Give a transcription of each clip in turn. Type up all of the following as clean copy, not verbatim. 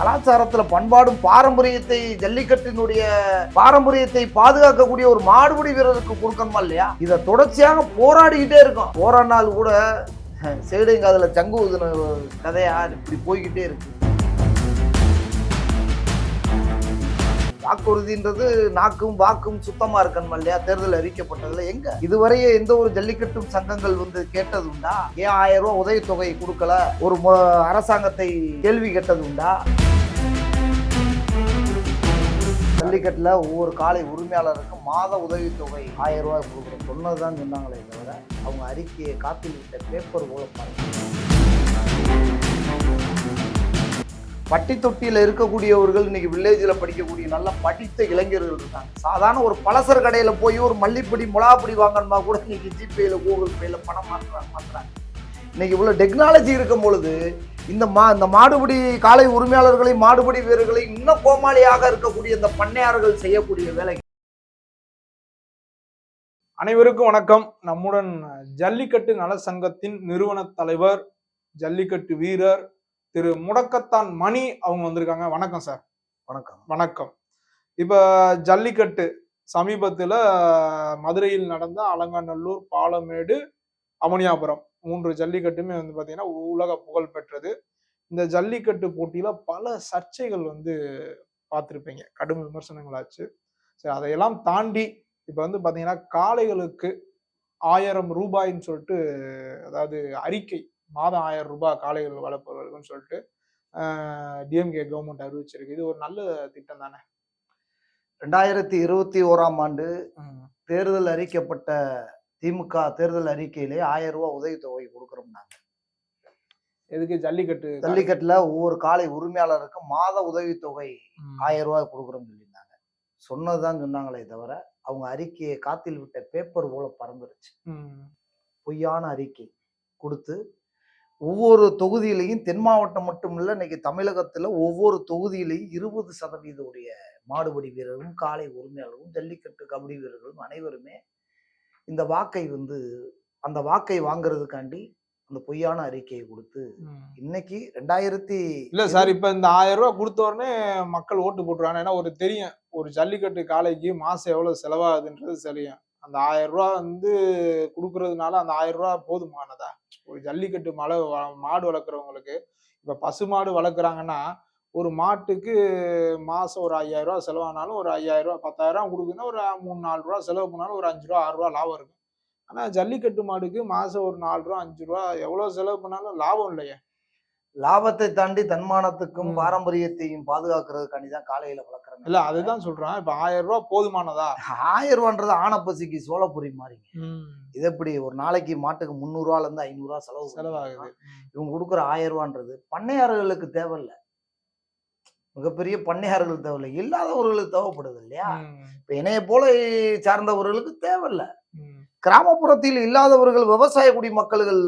கலாச்சாரத்துல பண்பாடும் பாரம்பரியத்தை ஜல்லிக்கட்டினுடைய பாரம்பரியத்தை பாதுகாக்கக்கூடிய ஒரு மாடுபிடி வீரருக்கு கொடுக்கணுமா இல்லையா? இதை தொடர்ச்சியாக போராடிக்கிட்டே இருக்கும். போராடினால் கூட சேடுங்க அதுல சங்கு ஊதுன கதையா இப்படி போய்கிட்டே இருக்கு. வாக்குறுதின்றது நாக்கும் வாக்கும் சுத்தமா இருக்கணுமா இல்லையா? தேர்தல் அறிவிக்கப்பட்டதுல எங்க இதுவரையே எந்த ஒரு ஜல்லிக்கட்டும் சங்கங்கள் கேட்டது உண்டா? ஏன் 1000 ரூபாய் உதவித்தொகை கொடுக்கல? ஒரு அரசாங்கத்தை கேள்வி கேட்டது உண்டா? ஜல்லிக்கட்டுல ஒவ்வொரு காலை உரிமையாளருக்கும் மாத உதவித்தொகை 1000 ரூபாய் கொடுக்குறோம் சொன்னதுதான் சொன்னாங்களே தவிர அவங்க அறிக்கையை காத்தில் விட்ட பேப்பர் போல பட்டி தொட்டியில் இருக்கக்கூடியவர்கள் இன்னைக்கு வில்லேஜில் படிக்கக்கூடிய நல்லா படித்த இளைஞர்கள் இருக்காங்க. சாதாரண ஒரு பலசர் கடையில் போய் ஒரு மல்லிப்பொடி மிளகாப்பொடி வாங்கணுமா கூட இன்னைக்கு ஜிபேல கூகுள் பேல பணம் மாற்றுறாங்க. இன்னைக்கு இவ்வளோ டெக்னாலஜி இருக்கும் பொழுது இந்த மாடுபிடி காலை உரிமையாளர்களை மாடுபிடி வீரர்களை இன்னும் கோமாளியாக இருக்கக்கூடிய இந்த பண்ணையாளர்கள் செய்யக்கூடிய வேலை. அனைவருக்கும் வணக்கம். நம்முடன் ஜல்லிக்கட்டு நல சங்கத்தின் நிறுவன தலைவர் ஜல்லிக்கட்டு வீரர் திரு முடக்கத்தான் மணி அவங்க வந்திருக்காங்க. வணக்கம் சார். வணக்கம். வணக்கம். இப்ப ஜல்லிக்கட்டு சமீபத்துல மதுரையில் நடந்த அலங்காநல்லூர், பாலமேடு, அமனியாபுரம் 3 ஜல்லிக்கட்டுமே பாத்தீங்கன்னா உலக புகழ் பெற்றது. இந்த ஜல்லிக்கட்டு போட்டியில பல சர்ச்சைகள் பார்த்திருப்பீங்க, கடும் விமர்சனங்களாச்சு. சரி, அதையெல்லாம் தாண்டி இப்ப பாத்தீங்கன்னா காளைகளுக்கு 1000 ரூபாய்ன்னு சொல்லிட்டு, அதாவது அறிக்கை மாதம் 1000 ரூபாய் காளைகள் வளர்ப்பவர்களுன்னு சொல்லிட்டு டிஎம்கே கவர்மெண்ட் அறிவிச்சிருக்கு. இது ஒரு நல்ல திட்டம் தானே? 2021ஆம் ஆண்டு தேர்தல் அறிக்கப்பட்ட திமுக தேர்தல் அறிக்கையிலே 1000 ரூபாய் உதவித்தொகை கொடுக்குறோம். நாங்க எதுக்கு? ஜல்லிக்கட்டுல ஒவ்வொரு காலை உரிமையாளருக்கும் மாத உதவித்தொகை 1000 ரூபாய் கொடுக்குறோம்னு சொல்லியிருந்தாங்க. சொன்னதுதான் சொன்னாங்களே தவிர அவங்க அறிக்கையை காத்தில் விட்ட பேப்பர் போல பறந்துருச்சு. பொய்யான அறிக்கை கொடுத்து ஒவ்வொரு தொகுதியிலையும், தென் மாவட்டம் மட்டும் இல்ல, இன்னைக்கு தமிழகத்துல ஒவ்வொரு தொகுதியிலையும் 20% மாடுபிடி வீரர்களும் காளை உரிமையாளர்களும் ஜல்லிக்கட்டு கபடி வீரர்களும் அனைவருமே இந்த வாக்கை அந்த வாக்கை வாங்குறதுக்காண்டி அந்த பொய்யான அறிக்கையை கொடுத்து இன்னைக்கு 2000 இல்ல சார், இப்ப இந்த 1000 ரூபாய் கொடுத்த உடனே மக்கள் ஓட்டு போட்டுருவாங்க. ஏன்னா தெரியும் ஒரு ஜல்லிக்கட்டு காளைக்கு மாசம் எவ்வளவு செலவாகுதுன்றது தெரியும். அந்த 1000 ரூபாய் கொடுக்கறதுனால அந்த 1000 ரூபாய் போதுமானதா? ஒரு ஜல்லிக்கட்டு மாடு வளர்க்குறவங்களுக்கு, இப்ப பசு மாடு வளர்க்குறாங்கன்னா ஒரு மாட்டுக்கு மாசம் ஒரு 5000 ரூபாய் செலவானாலும் ஒரு 5000 ரூபாய் 10,000 கொடுக்குன்னா ஒரு 3-4 ரூபா செலவு பண்ணாலும் ஒரு 5 ரூபா 6 ரூபா லாபம் இருக்கும். ஆனா ஜல்லிக்கட்டு மாடுக்கு மாசம் ஒரு 4 ரூபா 5 ரூபா எவ்வளவு செலவு பண்ணாலும் லாபம் இல்லையே. லாபத்தை தாண்டி தன்மானத்துக்கும் பாரம்பரியத்தையும் பாதுகாக்கிறதுக்காண்டிதான் காலையில வளர்க்குறாங்க. இல்ல, அதுதான் சொல்றேன். இப்ப 1000 ரூபாய் போதுமானதா? 1000 ரூபான்றது ஆனப்பசிக்கு சோளப்பொரி மாதிரிங்க. இது எப்படி ஒரு நாளைக்கு மாட்டுக்கு 300 ரூபால இருந்து 500 ரூபா செலவாகுது. இவங்க கொடுக்குற 1000 ரூபான்றது பண்ணையாளர்களுக்கு தேவையில்லை, மிகப்பெரிய பண்ணையாளர்கள் தேவையில்லை, இல்லாதவர்களுக்கு தேவைப்படுது இல்லையா? இப்ப இணைய போல சார்ந்தவர்களுக்கு தேவையில்லை. கிராமப்புறத்தில் இல்லாதவர்கள், விவசாய குடி மக்கள்கள்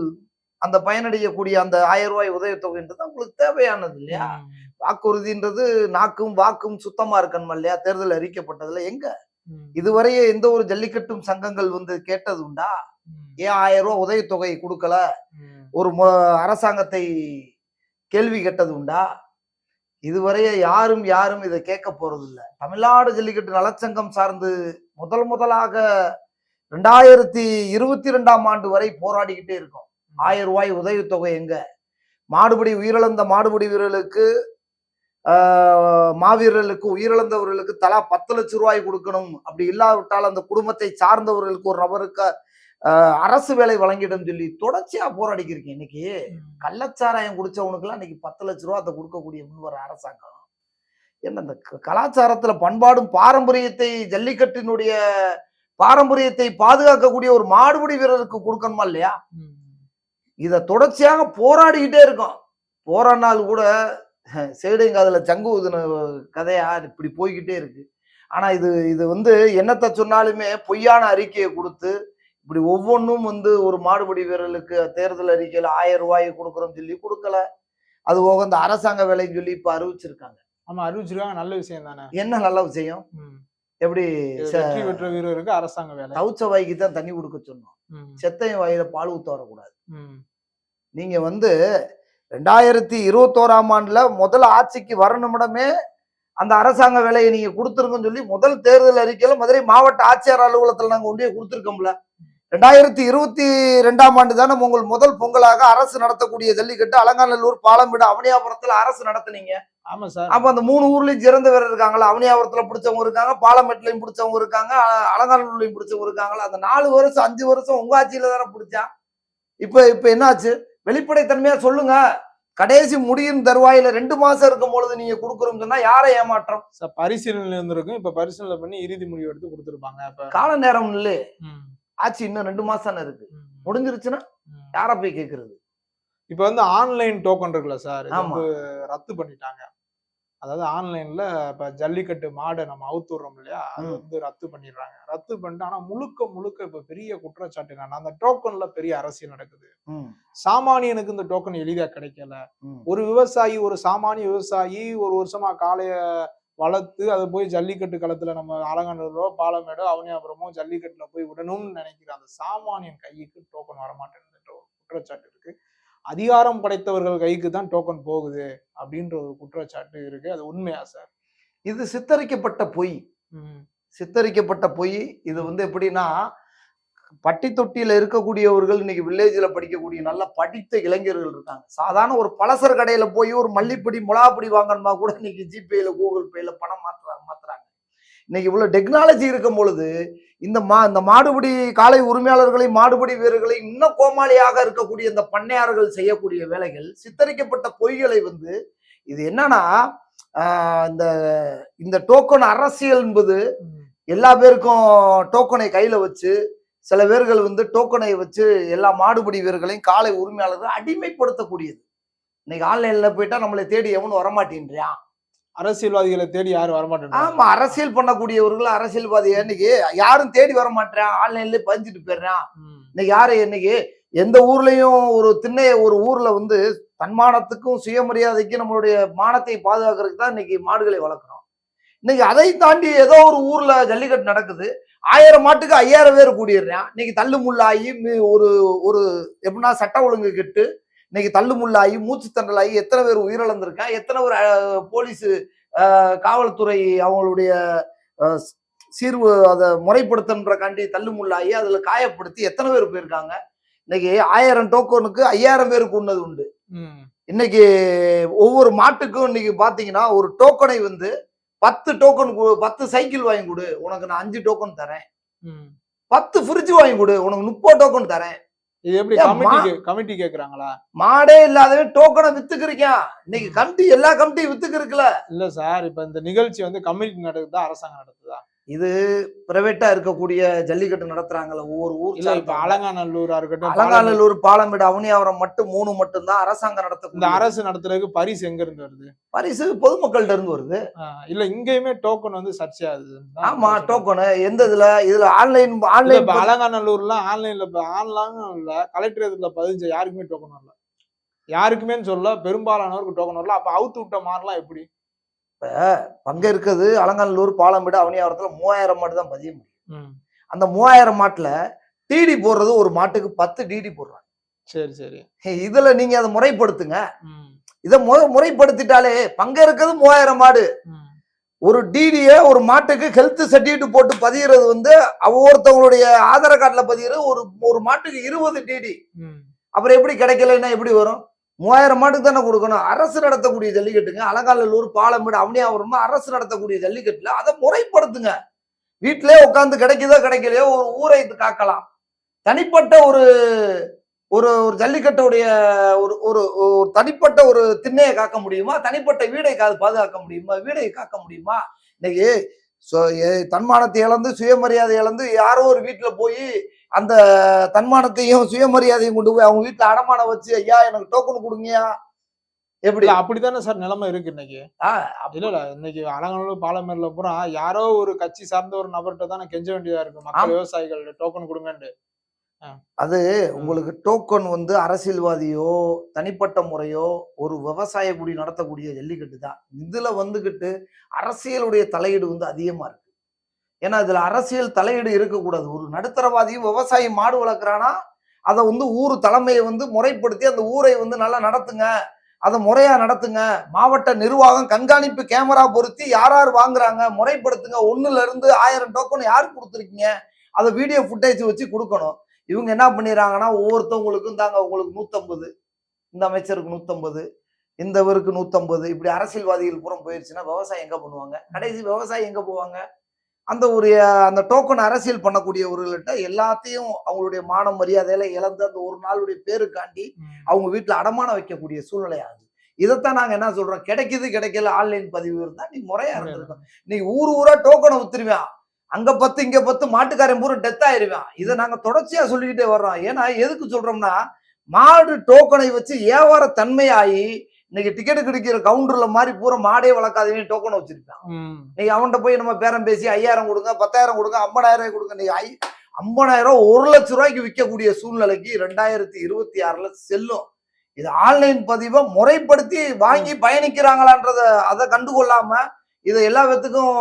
அந்த பயனடையக்கூடிய அந்த 1000 ரூபாய் உதவித்தொகைன்றது உங்களுக்கு தேவையானது இல்லையா? வாக்குறுதின்றது நாக்கும் வாக்கும் சுத்தமா இருக்கணுமா இல்லையா? தேர்தல் அறிவிக்கப்பட்டதுல எங்க இதுவரையே எந்த ஒரு ஜல்லிக்கட்டும் சங்கங்கள் கேட்டது உண்டா? ஏன் 1000 ரூபாய் உதவித்தொகை கொடுக்கல? ஒரு அரசாங்கத்தை கேள்வி கேட்டது உண்டா? இதுவரையே யாரும் இதை கேட்க போறது இல்லை. தமிழ்நாடு ஜல்லிக்கட்டு நலச்சங்கம் சார்ந்து முதலாக 2022ஆம் ஆண்டு வரை போராடிக்கிட்டே இருக்கோம். 1000 ரூபாய் உதவித்தொகை எங்க? மாடுபிடி உயிரிழந்த மாடுபிடி வீரர்களுக்கு, மாவீரர்களுக்கு, உயிரிழந்தவர்களுக்கு தலா 10 லட்சம் ரூபாய் கொடுக்கணும். அப்படி இல்லாவிட்டால் அந்த குடும்பத்தை சார்ந்தவர்களுக்கு ஒரு நபருக்கு அரசு வேலை வழங்கிடும் சொல்லி தொடர்ச்சியா போராடிக்கிறீங்க. இன்னைக்கு கள்ளச்சாராயம் குடிச்சவனுக்கு எல்லாம் இன்னைக்கு 10 லட்சம் ரூபாய் அதை கொடுக்கக்கூடிய முன்வர அரசாங்கம் என்ன? இந்த கலாச்சாரத்துல பண்பாடும் பாரம்பரியத்தை ஜல்லிக்கட்டினுடைய பாரம்பரியத்தை பாதுகாக்கக்கூடிய ஒரு மாடுபிடி வீரருக்கு கொடுக்கணுமா இல்லையா? இதை தொடர்ச்சியாக போராடிக்கிட்டே இருக்கும். போராடினால் கூட சேடுங்க அதுல சங்கு ஊதுன கதையா இப்படி போய்கிட்டே இருக்கு. ஆனா இது என்னத்தை சொன்னாலுமே பொய்யான அறிக்கையை கொடுத்து இப்படி ஒவ்வொன்றும் ஒரு மாடுபிடி வீரர்களுக்கு தேர்தல் அறிக்கையில 1000 ரூபாய் கொடுக்குறோம் சொல்லி கொடுக்கல. அது போக இந்த அரசாங்க வேலைன்னு சொல்லி இப்ப அறிவிச்சிருக்காங்க. ஆமா, அறிவிச்சிருக்காங்க. நல்ல விஷயம் தானே? என்ன நல்ல விஷயம்? எப்படி வெற்றி பெற்ற வீரருக்கு அரசாங்க வேலை? தவுச்ச வாய்க்கு தான் தண்ணி கொடுக்க சொன்னோம், செத்தையும் வாயில பால் ஊத்த வரக்கூடாது. நீங்க 2021ஆம் ஆண்டுல முதல் ஆட்சிக்கு வரணுமிடமே அந்த அரசாங்க வேலையை நீங்க கொடுத்துருங்கன்னு சொல்லி முதல் தேர்தல் அறிக்கையில மதுரை மாவட்ட ஆட்சியர் அலுவலகத்துல நாங்க கொண்டு போய் கொடுத்துருக்கோம்ல. 2022ஆம் ஆண்டு தானே உங்கள் முதல் பொங்கலாக அரசு நடத்தக்கூடிய ஜல்லிக்கட்டு அலங்காநல்லூர், பாலமேடு, அவனியாபுரத்துல அரசு நடத்துனீங்க. ஆமா சார். அப்ப அந்த 3 ஊர்லயும் சிறந்த வீரர் இருக்காங்களா? அவனியாபுரத்துல பிடிச்சவங்க இருக்காங்க, பாலமேட்லயும் பிடிச்சவங்க இருக்காங்க, அலங்காநல்லூர்லயும் பிடிச்சவங்க இருக்காங்களா? அந்த 4 வருஷம் 5 வருஷம் உங்க ஆட்சியில தானே பிடிச்சா. இப்ப என்னாச்சு? வெளிப்படைத்தன்மையா சொல்லுங்க. கடைசி முடியும் தருவாயில 2 மாசம் இருக்கும் பொழுது நீங்க கொடுக்குறோம்னு சொன்னா யாரை ஏமாற்றம்? பரிசீலனை இருந்திருக்கும். இப்ப பரிசீலனை பண்ணி இறுதி முடிவு எடுத்து கொடுத்துருப்பாங்க. கால நேரம் இல்ல. ஆட்சி இன்னும் 2 மாசம் தானே இருக்கு. முடிஞ்சிருச்சுன்னா யார போய் கேக்குறது? இப்ப வந்து ஆன்லைன் டோக்கன் இருக்குல்ல சார், ரத்து பண்ணிட்டாங்க. அதாவது ஆன்லைன்ல இப்ப ஜல்லிக்கட்டு மாடை நம்ம அவுத்துறோம் இல்லையா, அது வந்து ரத்து பண்ணிடுறாங்க. ரத்து பண்ணிட்டு ஆனா முழுக்க இப்ப பெரிய குற்றச்சாட்டு என்னன்னா, அந்த டோக்கன்ல பெரிய அரசியல் நடக்குது. சாமானியனுக்கு இந்த டோக்கன் எளிதா கிடைக்கல. ஒரு விவசாயி, ஒரு சாமானிய விவசாயி 1 வருஷமா காளைய வளர்த்து அதை போய் ஜல்லிக்கட்டு களத்துல நம்ம அலங்காநல்லூரோ, பாலமேடோ, அவனியாபுரமோ ஜல்லிக்கட்டுல போய் விடணும்னு நினைக்கிற அந்த சாமானியன் கைக்கு டோக்கன் வரமாட்டேன்ற ஒரு குற்றச்சாட்டு இருக்கு. அதிகாரம் படைத்தவர்கள் கைக்கு தான் டோக்கன் போகுது அப்படின்ற ஒரு குற்றச்சாட்டு இருக்கு. அது உண்மையா சார்? இது சித்தரிக்கப்பட்ட பொய். சித்தரிக்கப்பட்ட பொய். இது வந்து எப்படின்னா, பட்டி தொட்டியில இருக்கக்கூடியவர்கள் இன்னைக்கு வில்லேஜ்ல படிக்கக்கூடிய நல்ல படித்த இளைஞர்கள் இருக்காங்க. சாதாரண ஒரு பலசர் கடையில போய் ஒரு மல்லிப்பொடி, மிளகாப்பொடி வாங்கணுமா கூட இன்னைக்கு ஜிபேல, கூகுள் பேல பணம் மாத்துறாங்க. இன்னைக்கு இவ்வளவு டெக்னாலஜி இருக்கும் பொழுது இந்த மாடுபிடி காளை உரிமையாளர்களை, மாடுபிடி வீரர்களை இன்னும் கோமாளியாக இருக்கக்கூடிய இந்த பண்ணையாளர்கள் செய்யக்கூடிய வேலைகள், சித்தரிக்கப்பட்ட பொய்களை வந்து இது என்னன்னா, இந்த டோக்கன் அரசியல் என்பது எல்லா பேருக்கும் டோக்கனை கையில வச்சு, சில பேர்கள் வந்து டோக்கனை வச்சு எல்லா மாடுபிடி வீரர்களையும், காளை உரிமையாளர்கள் அடிமைப்படுத்தக்கூடியது. இன்னைக்கு ஆன்லைன்ல போயிட்டா நம்மளை தேடி எவனும் வரமாட்டேன்றான். அரசியல்வாதிகளை தேடி யாரும் வரமாட்டேன். ஆமா, அரசியல் பண்ணக்கூடியவர்கள் அரசியல்வாதி இன்னைக்கு யாரும் தேடி வரமாட்டான். ஆன்லைன்ல பதிஞ்சிட்டு போயிடுறான். இன்னைக்கு யாரு இன்னைக்கு எந்த ஊர்லயும் ஒரு ஊர்ல வந்து தன்மானத்துக்கும் சுயமரியாதைக்கும் நம்மளுடைய மானத்தை பாதுகாக்கிறதுக்கு தான் இன்னைக்கு மாடுகளை வளர்க்குறோம். இன்னைக்கு அதை தாண்டி ஏதோ ஒரு ஊர்ல ஜல்லிக்கட்டு நடக்குது. 1000 மாட்டுக்கு 5000 பேர் கூடிடுறான். இன்னைக்கு தள்ளு முள்ளாகி ஒரு எப்படின்னா சட்ட ஒழுங்கு கெட்டு இன்னைக்கு தள்ளு முள்ளாகி மூச்சு தண்டலாகி எத்தனை பேர் உயிரிழந்திருக்கான், எத்தனை பேர் போலீஸ் காவல்துறை அவங்களுடைய சீர்வு அதை முறைப்படுத்தன்றக்காண்டி தள்ளு முள்ளாகி அதுல காயப்படுத்தி எத்தனை பேர் போயிருக்காங்க. இன்னைக்கு 1000 டோக்கனுக்கு 5000 பேருக்கு உண்ணது உண்டு. இன்னைக்கு ஒவ்வொரு மாட்டுக்கும் இன்னைக்கு பாத்தீங்கன்னா ஒரு டோக்கனை வந்து 10 டோக்கன் 10 சைக்கிள் வாங்கி கொடு உனக்கு நான் 5 டோக்கன் தரேன், 10 ஃப்ரிட்ஜ் வாங்கி கொடு உனக்கு 30 டோக்கன் தரேன். இது எப்படி கமிட்டி கேக்குறாங்களா? மாடே இல்லாதவன் டோக்கனை வித்துக்கிறீங்க. இன்னைக்கு கமிட்டி எல்லா கமிட்டியும் வித்துக்கு இருக்குல்ல. இல்ல சார், இப்ப இந்த நிகழ்ச்சி வந்து கமிட்டி நடக்குதா அரசாங்கம் நடத்துதா? இது பிரைவேட்டா இருக்கக்கூடிய ஜல்லிக்கட்டு நடத்துறாங்கல்ல ஒவ்வொரு ஊர். இல்ல இப்ப அலங்காநல்லூரா இருக்கட்டும், அலங்காநல்லூர், பாலமேடு, அவனியாபுரம் மட்டும் 3 மட்டும் தான் அரசாங்கம் நடத்த. இந்த அரசு நடத்துறதுக்கு பரிசு எங்க இருந்து வருது? பரிசு பொதுமக்கள்கிட்ட இருந்து வருது. இல்ல இங்கேயுமே டோக்கன் வந்து சர்ச்சையாகுது. ஆமா, டோக்கன் எந்த இதுல ஆன்லைன் அலங்காநல்லூர்ல ஆன்லைன்ல இல்ல கலெக்டரேட்ல பதிஞ்ச யாருக்குமே டோக்கன் வரல. யாருக்குமே சொல்ல, பெரும்பாலானவருக்கு டோக்கன் வரல. அப்ப அவுத்து விட்ட மாறலாம் எப்படி? இப்ப பங்கு இருக்குது அலங்காநல்லூர், பாலமேடு, அவனியாபுரத்துல 3000 மாட்டு தான் பதிய முடியும். அந்த 3000 மாட்டுல டிடி போடுறது ஒரு மாட்டுக்கு 10 டிடி போடுறாங்க. சரி சரி. இதுல நீங்க அதை முறைப்படுத்துங்க. இதை முறைப்படுத்திட்டாலே பங்கு இருக்கிறது 3000 மாடு. ஒரு டிடிய ஒரு மாட்டுக்கு ஹெல்த் சர்டிபிகேட் போட்டு பதிகிறது வந்து ஒவ்வொருத்தவங்களுடைய ஆதார் கார்டுல பதிகிறது ஒரு மாட்டுக்கு 20 டிடி. அப்புறம் எப்படி கிடைக்கலன்னா எப்படி வரும்? 3000 மாட்டுக்கு தானே கொடுக்கணும். அரசு நடத்தக்கூடிய ஜல்லிக்கட்டுங்க அலங்காநல்லூர், பாலமேடு, அவனியாபுரம் அரசு நடத்தக்கூடிய ஜல்லிக்கட்டுல அதை முறைப்படுத்துங்க. வீட்டிலே உட்காந்து கிடைக்குதோ கிடைக்கலையோ ஒரு ஊரை காக்கலாம். தனிப்பட்ட ஒரு ஒரு ஜல்லிக்கட்டுடைய ஒரு தனிப்பட்ட ஒரு திண்ணையை காக்க முடியுமா? தனிப்பட்ட வீடை பாதுகாக்க முடியுமா? வீடை காக்க முடியுமா? இன்னைக்கு தன்மானத்தை இழந்து சுயமரியாதை இழந்து யாரோ ஒரு வீட்டுல போய் அந்த தன்மானத்தையும் சுயமரியாதையும் கொண்டு போய் அவங்க வீட்டுல அடமானம் வச்சு ஐயா எனக்கு டோக்கன் கொடுங்கயா, எப்படி? அப்படித்தானே சார் நிலைமை இருக்கு இன்னைக்கு. இல்ல இன்னைக்கு அலங்காநல்லூர், பாலமேடுல பூரா யாரோ ஒரு கட்சி சார்ந்த ஒரு நபர்கிட்ட தானே கெஞ்ச வேண்டியதா இருக்கு. மக்கள் விவசாயிகள் டோக்கன் கொடுங்கன்னு. அது உங்களுக்கு டோக்கன் வந்து அரசியல்வாதியோ தனிப்பட்ட முறையோ ஒரு விவசாய குடி நடத்தக்கூடிய ஜல்லிக்கட்டு தான். இதுல வந்துகிட்டு அரசியலுடைய தலையீடு வந்து அதிகமா இருக்கு. ஏன்னா இதுல அரசியல் தலையீடு இருக்கக்கூடாது. ஒரு நடுத்தரவாதியும் விவசாயி மாடு வளர்க்குறானா அதை வந்து ஊர் தலைமையை வந்து முறைப்படுத்தி அந்த ஊரை வந்து நல்லா நடத்துங்க, அதை முறையா நடத்துங்க. மாவட்ட நிர்வாகம் கண்காணிப்பு கேமரா பொருத்தி யார் யார் வாங்குறாங்க முறைப்படுத்துங்க. 1ல இருந்து 1000 டோக்கன் யாருக்கு கொடுத்துருக்கீங்க, அதை வீடியோ ஃபுட்டேஜ் வச்சு கொடுக்கணும். இவங்க என்ன பண்ணிடுறாங்கன்னா, ஒவ்வொருத்தவங்களுக்கும் தாங்க உங்களுக்கு 150, இந்த அமைச்சருக்கு 150, இந்த இவருக்கு 150, இப்படி அரசியல்வாதிகள் பூரா போயிருச்சுன்னா விவசாயம் எங்க பண்ணுவாங்க? கடைசி விவசாயி எங்க போவாங்க? அந்த டோக்கன் அரசியல் பண்ணக்கூடியவர்கள்ட்ட எல்லாத்தையும் அவங்களுடைய மான மரியாதையில இழந்து அந்த ஒரு நாளுடைய பேருக்காண்டி அவங்க வீட்டுல அடமானம் வைக்கக்கூடிய சூழ்நிலை ஆகுது. இதைத்தான் நாங்க என்ன சொல்றோம், கிடைக்குது கிடைக்கல ஆன்லைன் பதிவு இருந்தா நீ முறையா இருந்திருக்கும். நீ ஊரா டோக்கனை வித்துருவான், அங்க 10 இங்க 10 மாட்டுக்காரன் பூரா டெத் ஆயிருவான். இதை நாங்க தொடர்ச்சியா சொல்லிக்கிட்டே வர்றோம். ஏன்னா எதுக்கு சொல்றோம்னா, மாடு டோக்கனை வச்சு வியாபார தன்மையாகி இன்னைக்கு டிக்கெட் கிடைக்கிற கவுண்டர்ல மாதிரி பூரா மாடே வளர்க்காதவங்க டோக்கன் வச்சிருக்கான். நீங்க அவன்கிட்ட போய் நம்ம பேரம் பேசி 5000 கொடுங்க, 10000 கொடுங்க, 50000 கொடுங்க, நீங்க 50000 1 லட்சம் ரூபாய்க்கு விற்கக்கூடிய சூழ்நிலைக்கு 2026ல செல்லும். இது ஆன்லைன் பதிவை முறைப்படுத்தி வாங்கி பயணிக்கிறாங்களான்றத அதை கண்டுகொள்ளாம இதை எல்லா விதத்துக்கும்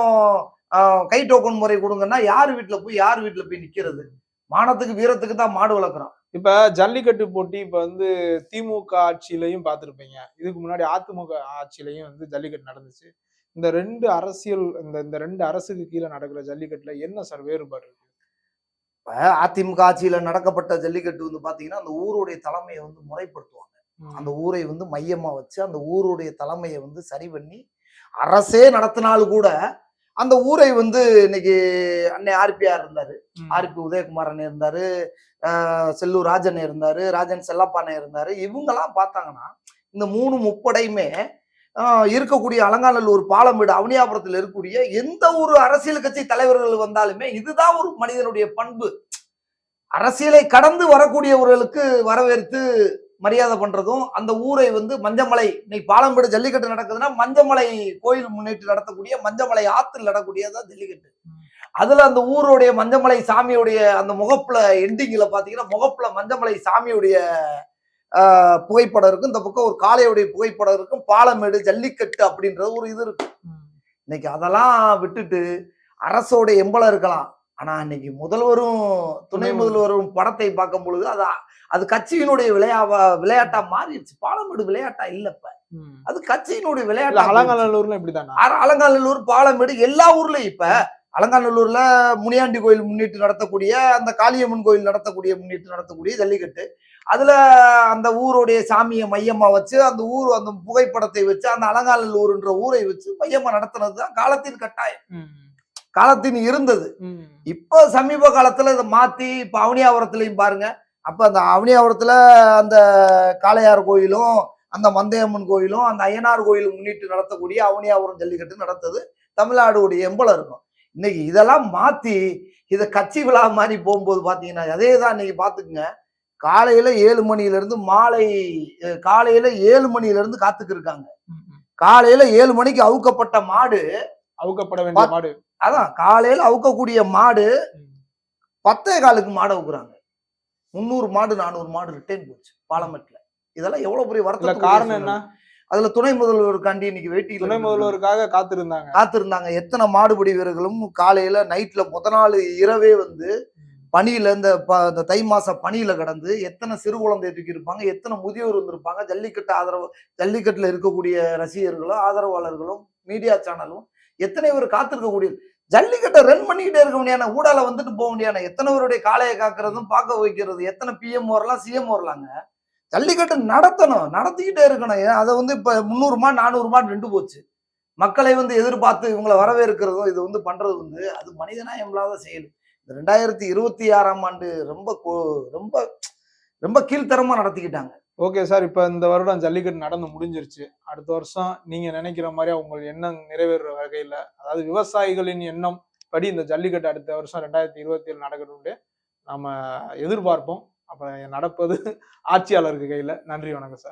கை டோக்கன் முறை கொடுங்கன்னா யார் வீட்டுல போய் நிக்கிறது? மானத்துக்கு வீரத்துக்கு தான் மாடு வளர்க்குறோம். இப்ப ஜல்லிக்கட்டு போட்டி இப்ப திமுக ஆட்சியிலையும் பார்த்திருப்பீங்க, இதுக்கு முன்னாடி அதிமுக ஆட்சியிலையும் ஜல்லிக்கட்டு நடந்துச்சு. இந்த 2 அரசியல் இந்த 2 அரசுக்கு கீழே நடக்கிற ஜல்லிக்கட்டுல என்ன சார் வேறுபாடு இருக்கு? அதிமுக ஆட்சியில நடக்கப்பட்ட ஜல்லிக்கட்டு பாத்தீங்கன்னா, அந்த ஊருடைய தலைமையை முறைப்படுத்துவாங்க. அந்த ஊரை மையமா வச்சு அந்த ஊருடைய தலைமையை சரி பண்ணி அரசே நடத்தினாலும் கூட அந்த ஊரை இன்னைக்கு அன்னை ஆர்பிஆர் இருந்தாரு, ஆர்பி உதயகுமாரன் இருந்தாரு, செல்லூர் ராஜன் இருந்தாரு, ராஜன் செல்லப்பானை இருந்தாரு. இவங்கெல்லாம் பார்த்தாங்கன்னா இந்த 3 முப்படையுமே இருக்கக்கூடிய அலங்காநல்லூர், பாலமேடு, அவனியாபுரத்தில் இருக்கக்கூடிய எந்த ஒரு அரசியல் கட்சி தலைவர்கள் வந்தாலுமே இதுதான் ஒரு மனிதனுடைய பண்பு. அரசியலை கடந்து வரக்கூடியவர்களுக்கு வரவேற்று மரியாதை பண்றதும், அந்த ஊரை மஞ்சமலை, இன்னைக்கு பாலம்பேடு ஜல்லிக்கட்டு நடக்குதுன்னா மஞ்சமலை கோயில் முன்னிட்டு நடத்தக்கூடிய மஞ்சமலை ஆத்துல நடக்கூடியதான் ஜல்லிக்கட்டு. அதுல அந்த ஊருடைய மஞ்சமலை சாமியுடைய அந்த முகப்புல எண்டிங்ல பாத்தீங்கன்னா முகப்புல மஞ்சமலை சாமியுடைய புகைப்படம் இருக்கும், இந்த பக்கம் ஒரு காளையுடைய புகைப்படம் இருக்கும். பாலமேடு ஜல்லிக்கட்டு அப்படின்றது ஒரு இது இருக்கு. இன்னைக்கு அதெல்லாம் விட்டுட்டு அரசோட எம்பளம் இருக்கலாம், ஆனா இன்னைக்கு முதல்வரும் துணை முதல்வரும் படத்தை பார்க்கும் பொழுது அது கட்சியினுடைய விளையாட்டா மாறிடுச்சு. பாலமேடு விளையாட்டா இல்லப்ப, அது கட்சியினுடைய விளையாட்டு. அலங்காநல்லூர்ல இப்படிதான், அலங்காநல்லூர், பாலமேடு எல்லா ஊர்லயும் இப்ப அலங்காநல்லூர்ல முனியாண்டி கோயில் முன்னிட்டு நடத்தக்கூடிய, அந்த காளியம்மன் கோயில் முன்னிட்டு நடத்தக்கூடிய ஜல்லிக்கட்டு, அதுல அந்த ஊருடைய சாமியை மையமா வச்சு அந்த அந்த புகைப்படத்தை வச்சு அந்த அலங்காநல்லூர்ன்ற ஊரை வச்சு மையமா நடத்துனதுதான் காலத்தின் கட்டாயம், காலத்தின் இருந்தது. இப்ப சமீப காலத்துல இதை மாத்தி இப்ப அவனியாபுரத்திலையும் பாருங்க. அப்ப அந்த அவனியாபுரத்துல அந்த காளையார் கோயிலும் அந்த மந்தையம்மன் கோயிலும் அந்த ஐயனார் கோயிலும் முன்னிட்டு நடத்தக்கூடிய அவனியாபுரம் ஜல்லிக்கட்டு நடத்தது தமிழ்நாடுடைய எம்பளம் இருக்கும். இன்னைக்கு இதெல்லாம் மாத்தி இதை கட்சி விழா மாதிரி போகும்போது பாத்தீங்கன்னா அதே தான். இன்னைக்கு பாத்துக்குங்க, காலையில 7 மணில இருந்து காலையில 7 மணில இருந்து காத்துக்கு இருக்காங்க. காலையில 7 மணிக்கு அவுக்கப்பட்ட மாடு, அவுக்கப்பட வேண்டிய மாடு, அதான் காலையில அவுக்கக்கூடிய மாடு 10:15க்கு மாடு அவுக்குறாங்க. 300 மாடு 400 மாடு ரிட்டர்ன் போச்சு பாலமேட்ல. இதெல்லாம் எவ்வளவு பெரிய வருத்தம். காரணம் என்ன? அதுல துணை முதல்வருக்காண்டி இன்னைக்கு வெயிட்டிங், துணை முதல்வருக்காக காத்திருந்தாங்க. எத்தனை மாடுபிடி வீரர்களும் காலையில நைட்ல முத நாள் இரவே பனியில இந்த தை மாச பனியில கடந்து எத்தனை சிறு குழந்தை தூக்கி இருப்பாங்க, எத்தனை முதியோர் வந்திருப்பாங்க. ஜல்லிக்கட்டுல இருக்கக்கூடிய ரசிகர்களும் ஆதரவாளர்களும் மீடியா சேனலும் எத்தனை பேர் காத்திருக்கக்கூடிய, ஜல்லிக்கட்டை ரன் பண்ணிக்கிட்டே இருக்க முடியாது, ஊடால போக முடியாது. எத்தனை பேருடைய காளையை காக்குறதும் பார்க்க வைக்கிறது, எத்தனை பிஎம் வரலாம் சிஎம் வரலாங்க. ஜல்லிக்கட்டு நடத்தணும், நடத்திக்கிட்டே இருக்கணும். அதை இப்ப 300 மாடு 400 மாடு நின்று போச்சு. மக்களை எதிர்பார்த்து இவங்களை வரவேற்கிறதும் இது பண்றது அது மனிதனா இல்லாத செயல். இந்த 2026ஆம் ஆண்டு ரொம்ப ரொம்ப ரொம்ப கீழ்த்தரமா நடத்திக்கிட்டாங்க. ஓகே சார், இப்ப இந்த வருடம் ஜல்லிக்கட்டு நடந்து முடிஞ்சிருச்சு. அடுத்த வருஷம் நீங்க நினைக்கிற மாதிரி உங்கள் எண்ணம் நிறைவேற வகையில, அதாவது விவசாயிகளின் எண்ணம் படி இந்த ஜல்லிக்கட்டு அடுத்த வருஷம் 2027 நடக்கணும்னு நாம எதிர்பார்ப்போம். அப்ப நடப்பது ஆட்சியாளருக்கு கையில. நன்றி, வணக்கம் சார்.